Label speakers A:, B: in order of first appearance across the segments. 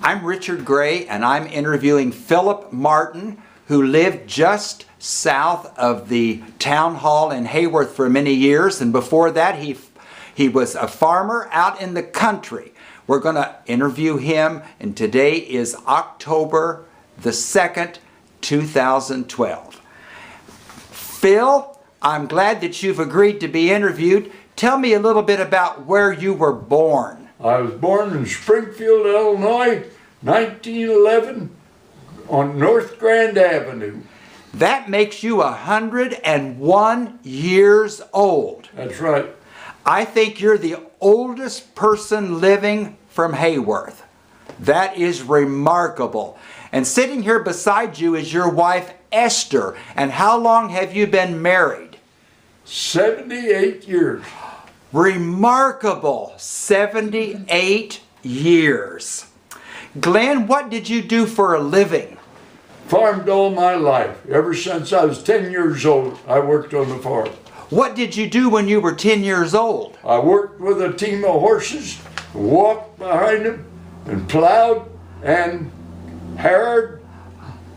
A: I'm Richard Gray, and I'm interviewing Phillip Martin, who lived just south of the town hall in Heyworth for many years, and before that he was a farmer out in the country. We're going to interview him, and today is October the 2nd, 2012. Phil, I'm glad that you've agreed to be interviewed. Tell me a little bit about where you were born.
B: I was born in Springfield, Illinois, 1911, on North Grand Avenue.
A: That makes you 101 years old.
B: That's right.
A: I think you're the oldest person living from Heyworth. That is remarkable. And sitting here beside you is your wife, Esther. And how long have you been married?
B: 78 years.
A: Remarkable. 78 years. Glenn, what did you do for a living?
B: Farmed all my life. Ever since I was 10 years old, I worked on the farm.
A: What did you do when you were 10 years old?
B: I worked with a team of horses, walked behind them, and plowed and harrowed.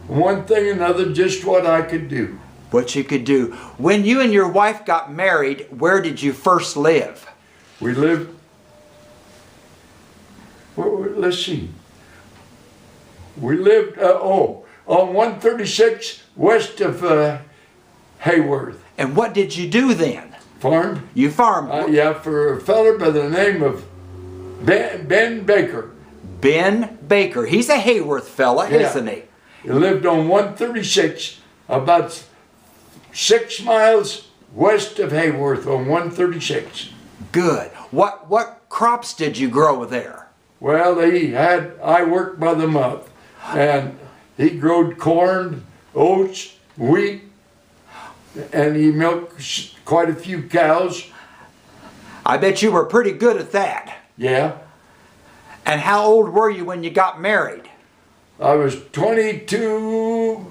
B: One thing and another, just what I could do.
A: What you could do. When you and your wife got married, where did you first live?
B: We lived, let's see. We lived, on 136 west of Heyworth.
A: And what did you do then?
B: Farmed.
A: You farmed?
B: Yeah, for a fella by the name of Ben Baker.
A: Ben Baker. He's a Heyworth fella,
B: Yeah.
A: isn't he?
B: He lived on 136, about 6 miles west of Heyworth on 136.
A: Good. What crops did you grow there?
B: Well, I worked by the month, and he growed corn, oats, wheat, and he milked quite a few cows.
A: I bet you were pretty good at that.
B: Yeah.
A: And how old were you when you got married?
B: I was 22,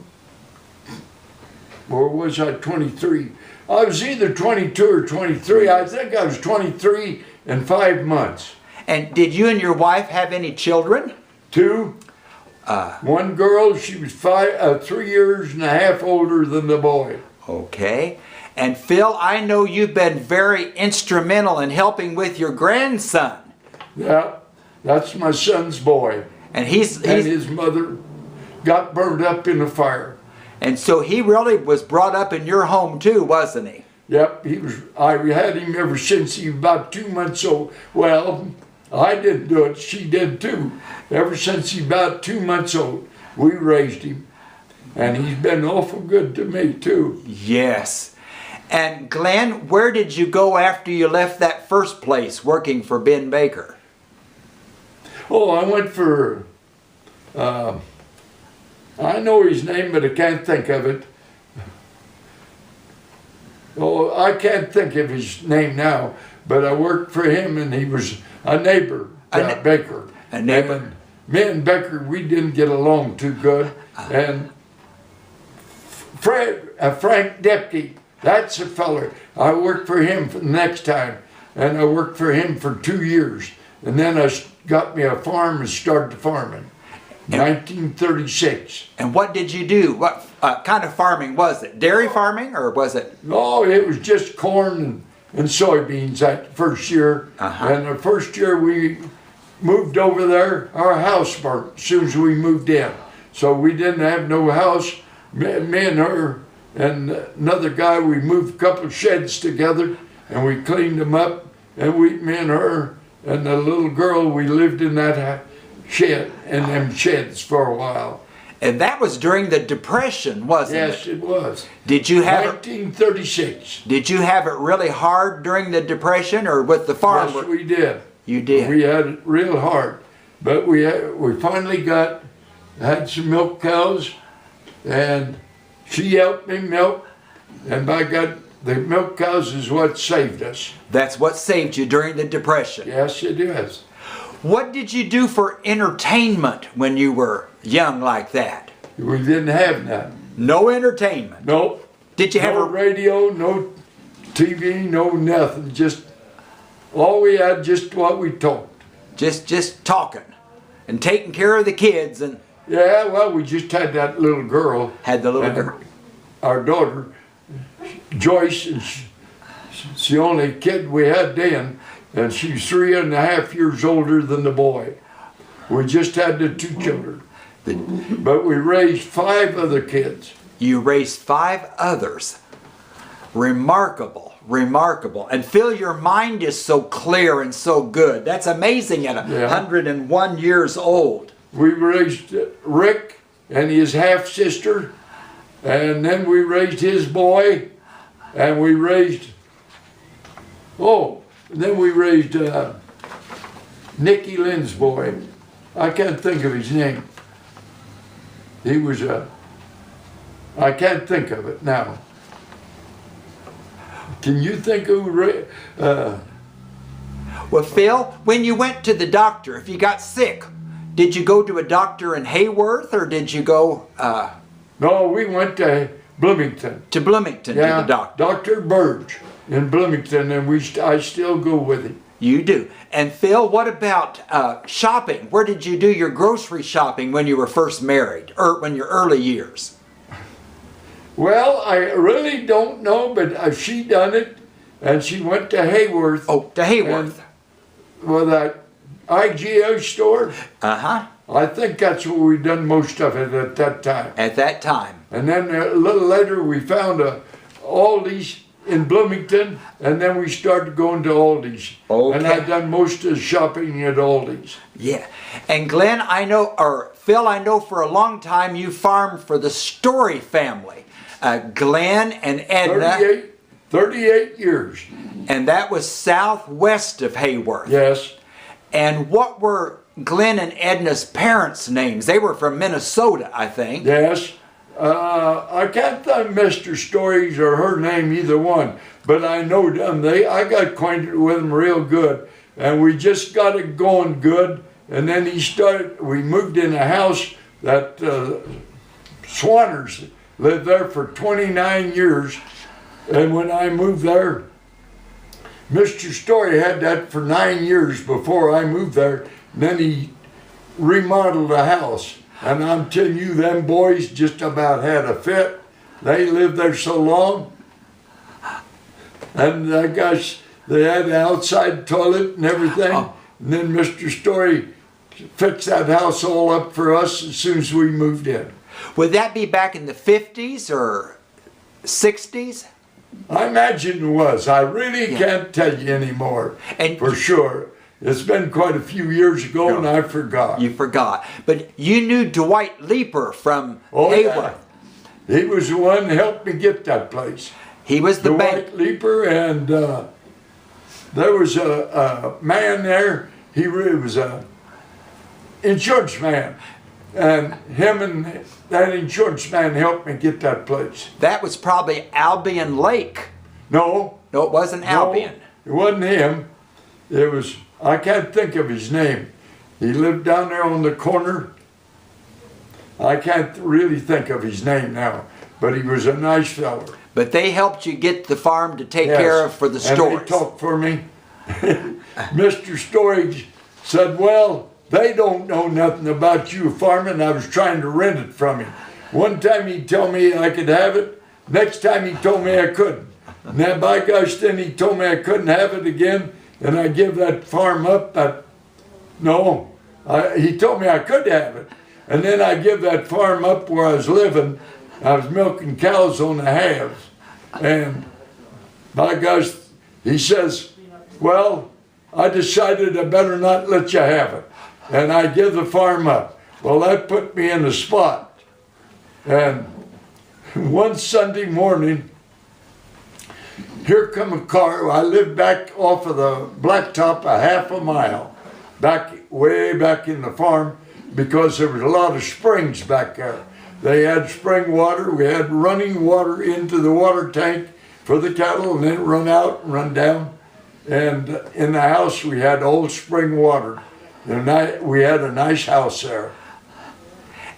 B: or was I 23? I was either 22 or 23. I think I was 23 and 5 months.
A: And did you and your wife have any children?
B: 2. One girl, she was 3 years and a half older than the boy.
A: Okay. And Phil, I know you've been very instrumental in helping with your grandson.
B: Yeah, that's my son's boy.
A: And
B: And his mother got burned up in a fire.
A: And so he really was brought up in your home too, wasn't he?
B: Yep, I had him ever since he was about 2 months old. Well, I didn't do it, she did too. Ever since he was about 2 months old, we raised him. And he's been awful good to me too.
A: Yes. And Glenn, where did you go after you left that first place working for Ben Baker?
B: Oh, I went for, I know his name, but I can't think of it. Oh, I can't think of his name now, but I worked for him, and he was a neighbor, Baker.
A: A neighbor.
B: And me and Baker, we didn't get along too good. And Frank Depke, that's a feller. I worked for him for the next time, and I worked for him for 2 years. And then I got me a farm and started farming. 1936.
A: And what did you do? What kind of farming was it? Dairy farming, or was it?
B: No, it was just corn and soybeans that first year. And the first year we moved over there, our house burnt as soon as we moved in. So we didn't have no house. Me and her and another guy, we moved a couple of sheds together and we cleaned them up. And me and her and the little girl, we lived in that shed, in them sheds for a while.
A: And that was during the Depression, wasn't it?
B: Yes, it was.
A: Did you have
B: 1936.
A: Did you have it really hard during the Depression, or with the farm?
B: Yes, we did.
A: You did.
B: We had it real hard, but we finally had some milk cows, and she helped me milk, and by God, the milk cows is what saved us.
A: That's what saved you during the Depression.
B: Yes, it is.
A: What did you do for entertainment when you were young like that?
B: We didn't have none.
A: No entertainment?
B: Nope.
A: Did you have
B: no radio, no TV, no nothing. Just all we had, just what we talked.
A: Just talking. And taking care of the kids and...
B: Yeah, well, we just had that little girl.
A: Had the little girl.
B: Our daughter, Joyce, and she's the only kid we had then, and she's 3.5 years older than the boy. We just had the 2 children. But we raised 5 other kids.
A: You raised 5 others. Remarkable, remarkable. And Phil, your mind is so clear and so good. That's amazing at 101 years old.
B: We raised Rick and his half-sister, and then we raised his boy, and we raised, Nicky Lynn's boy. I can't think of his name. He was I can't think of it now. Can you think of
A: Well, Phil, when you went to the doctor, if you got sick, did you go to a doctor in Heyworth, or did you go...
B: No, we went to Bloomington.
A: To Bloomington, to the doctor.
B: Dr. Burge in Bloomington, and I still go with him.
A: You do. And Phil, what about shopping? Where did you do your grocery shopping when you were first married, or when your early years?
B: Well, I really don't know, but she done it, and she went to Heyworth.
A: Oh, to Heyworth.
B: Well, that IGA store.
A: Uh-huh.
B: I think that's where we done most of it at that time.
A: At that time.
B: And then a little later we found a Aldi's in Bloomington, and then we started going to Aldi's.
A: Okay.
B: And I done most of the shopping at Aldi's.
A: Yeah. And Glenn, I know, or Phil, I know for a long time you farmed for the Story family. Glenn and Edna.
B: 38 years.
A: And that was southwest of Heyworth.
B: Yes.
A: And what were Glenn and Edna's parents' names? They were from Minnesota, I think.
B: Yes. I can't think Mr. Stories or her name, either one. But I know them. I got acquainted with them real good. And we just got it going good. And then we moved in a house that Swanners lived there for 29 years. And when I moved there, Mr. Story had that for 9 years before I moved there. And then he remodeled the house. And I'm telling you, them boys just about had a fit. They lived there so long. And gosh, they had an outside toilet and everything. Oh. And then Mr. Story fixed that house all up for us as soon as we moved in.
A: Would that be back in the 50s or 60s?
B: I imagine it was. I really can't tell you anymore, and for sure. It's been quite a few years ago, and I forgot.
A: You forgot. But you knew Dwight Leeper from Heyworth.
B: Yeah. He was the one that helped me get that place.
A: He was the
B: Dwight Leeper, and there was a man there. He was an insurance man. And him and that insurance man helped me get that place.
A: That was probably Albion Lake.
B: No.
A: No, it wasn't Albion.
B: It wasn't him. It was, I can't think of his name. He lived down there on the corner. I can't really think of his name now, but he was a nice fellow.
A: But they helped you get the farm to take care of for the Stories.
B: And they talked for me. Mr. Storage said, well, they don't know nothing about you farming. I was trying to rent it from him. One time he told me I could have it. Next time he told me I couldn't. And then by gosh, then he told me I couldn't have it again. And I give that farm up. He told me I could have it. And then I give that farm up where I was living. I was milking cows on the halves. And by gosh, he says, well, I decided I better not let you have it. And I give the farm up. Well, that put me in a spot. And one Sunday morning, here come a car. I lived back off of the blacktop a half a mile, way back in the farm, because there was a lot of springs back there. They had spring water. We had running water into the water tank for the cattle, and then run out and run down. And in the house, we had old spring water. And we had a nice house there.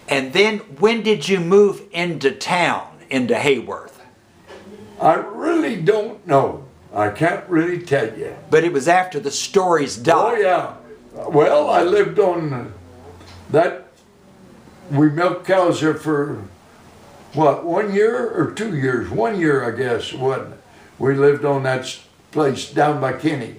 A: And then when did you move into town, into Heyworth?
B: I really don't know. I can't really tell you.
A: But it was after the Stories died.
B: Oh, yeah. Well, I lived on that, we milked cows there for, what, 1 year or 2 years? 1 year, I guess, wasn't it? We lived on that place down by Kinney.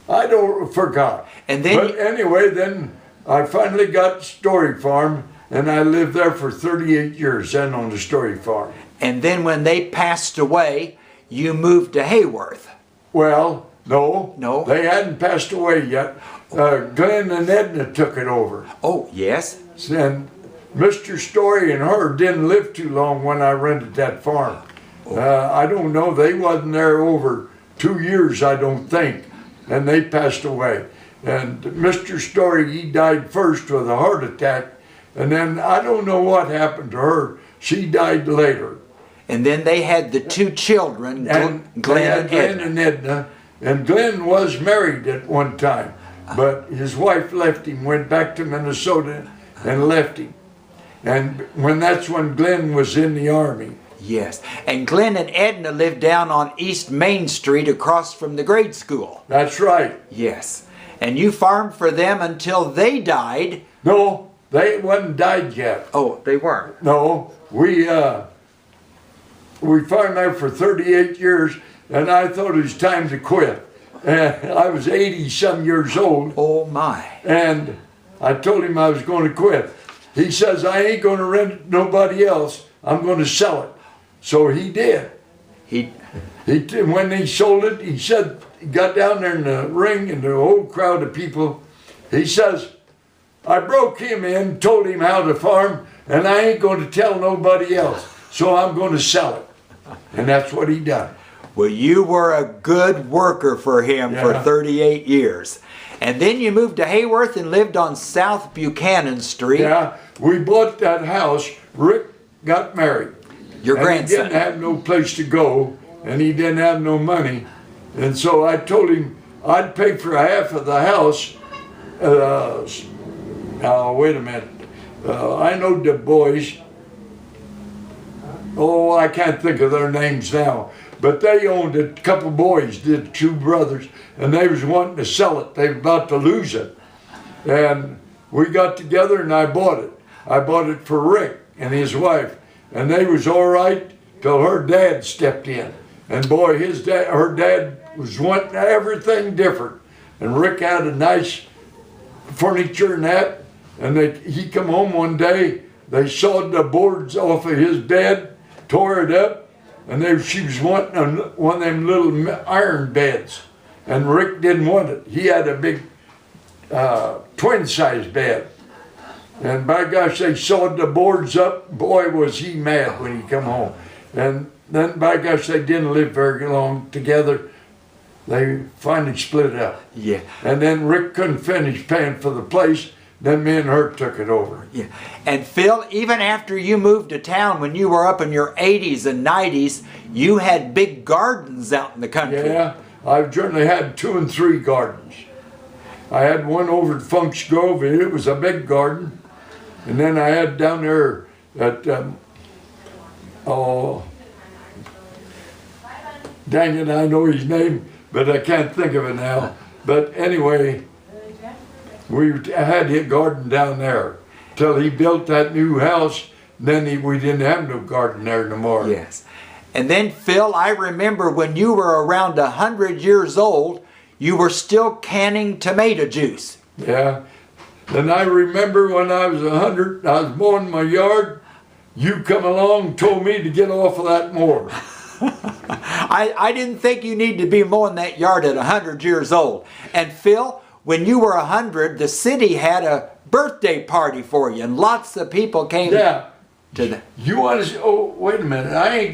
B: I don't forgot.
A: And then,
B: but anyway, then I finally got Story Farm, and I lived there for 38 years then on the Story Farm.
A: And then when they passed away, you moved to Heyworth.
B: Well, no.
A: No?
B: They hadn't passed away yet. Glenn and Edna took it over.
A: Oh, yes.
B: And Mr. Story and her didn't live too long when I rented that farm. I don't know, they wasn't there over 2 years, I don't think, and they passed away. And Mr. Story, he died first with a heart attack, and then I don't know what happened to her. She died later.
A: And then they had the 2 children, Glenn
B: and Edna. And Glenn was married at one time, but his wife left him, went back to Minnesota and left him. And that's when Glenn was in the Army.
A: Yes, and Glenn and Edna lived down on East Main Street across from the grade school.
B: That's right.
A: Yes, and you farmed for them until they died.
B: No, they wasn't died yet.
A: Oh, they weren't.
B: No, we farmed there for 38 years, and I thought it was time to quit. And I was 80-some years old.
A: Oh my.
B: And I told him I was going to quit. He says, I ain't going to rent it to nobody else. I'm going to sell it. So he did. When he sold it, he said, he got down there in the ring and the whole crowd of people. He says, I broke him in, told him how to farm, and I ain't going to tell nobody else. So I'm going to sell it. And that's what he done.
A: Well, you were a good worker for him for 38 years. And then you moved to Heyworth and lived on South Buchanan Street.
B: Yeah, we bought that house. Rick got married.
A: Your grandson.
B: He didn't have no place to go, and he didn't have no money. And so I told him I'd pay for half of the house. Now, wait a minute. I know the boys. Oh, I can't think of their names now. But they owned it. A couple boys did, 2 brothers, and they was wanting to sell it. They were about to lose it. And we got together and I bought it. I bought it for Rick and his wife. And they was all right till her dad stepped in. And boy, her dad was wanting everything different. And Rick had a nice furniture and that. And he come home one day, they sawed the boards off of his bed, tore it up, and she was wanting one of them little iron beds. And Rick didn't want it. He had a big twin-size bed. And by gosh, they sawed the boards up. Boy, was he mad when he come home. And then by gosh, they didn't live very long together. They finally split up.
A: Yeah.
B: And then Rick couldn't finish paying for the place. Then me and her took it over.
A: Yeah. And Phil, even after you moved to town when you were up in your 80s and 90s, you had big gardens out in the country.
B: Yeah, I've generally had 2 and 3 gardens. I had one over at Funk's Grove, and it was a big garden. And then I had down there at, dang it, I know his name, but I can't think of it now. But anyway, we had his garden down there till he built that new house. Then we didn't have no garden there no more.
A: Yes. And then, Phil, I remember when you were around 100 years old, you were still canning tomato juice.
B: Yeah. And I remember when I was 100, I was mowing my yard. You come along and told me to get off of that mower.
A: I didn't think you needed to be mowing that yard at 100 years old. And Phil, when you were 100, the city had a birthday party for you, and lots of people came
B: to
A: the...
B: You want to say, oh, wait a minute, I ain't